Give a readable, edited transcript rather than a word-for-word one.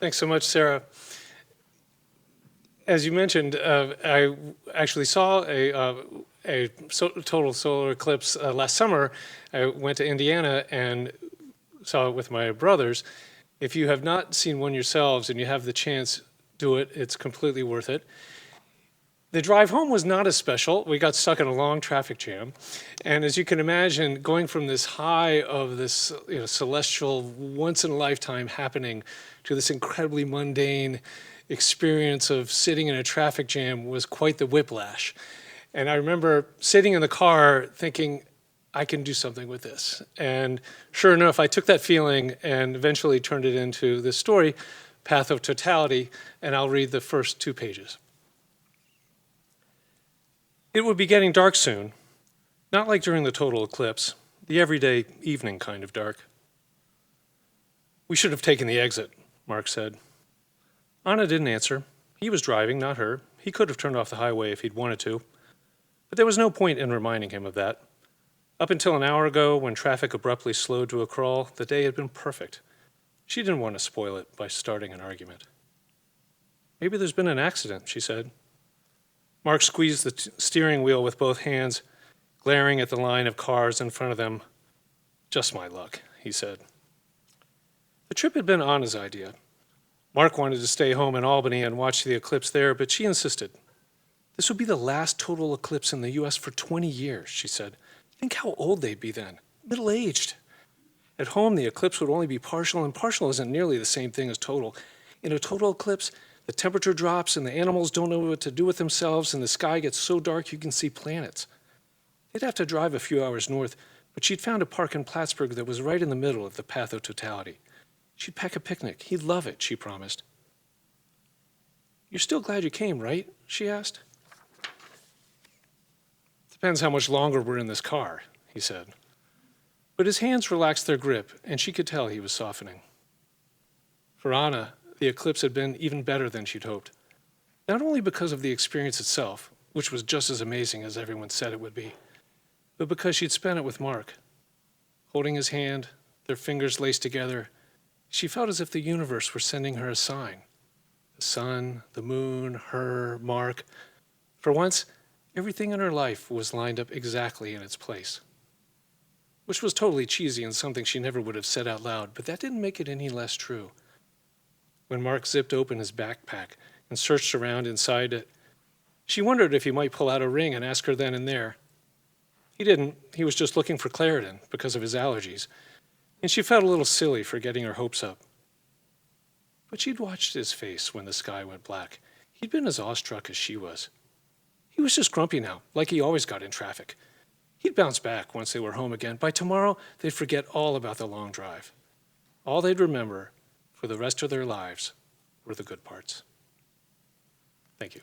Thanks so much, Sarah. As you mentioned, I actually saw a total solar eclipse last summer. I went to Indiana and saw it with my brothers. If you have not seen one yourselves and you have the chance, do it. It's completely worth it. The drive home was not as special. We got stuck in a long traffic jam. And as you can imagine, going from this high of this celestial, once-in-a-lifetime happening to this incredibly mundane experience of sitting in a traffic jam was quite the whiplash. And I remember sitting in the car thinking, I can do something with this. And sure enough, I took that feeling and eventually turned it into this story, Path of Totality, and I'll read the first 2 pages. It would be getting dark soon, not like during the total eclipse, the everyday evening kind of dark. We should have taken the exit, Mark said. Anna didn't answer. He was driving, not her. He could have turned off the highway if he'd wanted to. But there was no point in reminding him of that. Up until an hour ago, when traffic abruptly slowed to a crawl, the day had been perfect. She didn't want to spoil it by starting an argument. Maybe there's been an accident, she said. Mark squeezed the steering wheel with both hands, glaring at the line of cars in front of them. Just my luck, he said. The trip had been Anna's idea. Mark wanted to stay home in Albany and watch the eclipse there, but she insisted. This would be the last total eclipse in the U.S. for 20 years, she said. Think how old they'd be then, middle-aged. At home, the eclipse would only be partial, and partial isn't nearly the same thing as total. In a total eclipse, the temperature drops and the animals don't know what to do with themselves and the sky gets so dark you can see planets. They'd have to drive a few hours north, but she'd found a park in Plattsburgh that was right in the middle of the Path of Totality. She'd pack a picnic. He'd love it, she promised. You're still glad you came, right? She asked. Depends how much longer we're in this car, he said. But his hands relaxed their grip, and she could tell he was softening. For Anna, the eclipse had been even better than she'd hoped. Not only because of the experience itself, which was just as amazing as everyone said it would be, but because she'd spent it with Mark. Holding his hand, their fingers laced together, she felt as if the universe were sending her a sign. The sun, the moon, her, Mark. For once, everything in her life was lined up exactly in its place. Which was totally cheesy and something she never would have said out loud, but that didn't make it any less true. When Mark zipped open his backpack and searched around inside it, she wondered if he might pull out a ring and ask her then and there. He didn't. He was just looking for Claritin because of his allergies, and she felt a little silly for getting her hopes up. But she'd watched his face when the sky went black. He'd been as awestruck as she was. He was just grumpy now, like he always got in traffic. He'd bounce back once they were home again. By tomorrow, they'd forget all about the long drive. All they'd remember for the rest of their lives were the good parts. Thank you.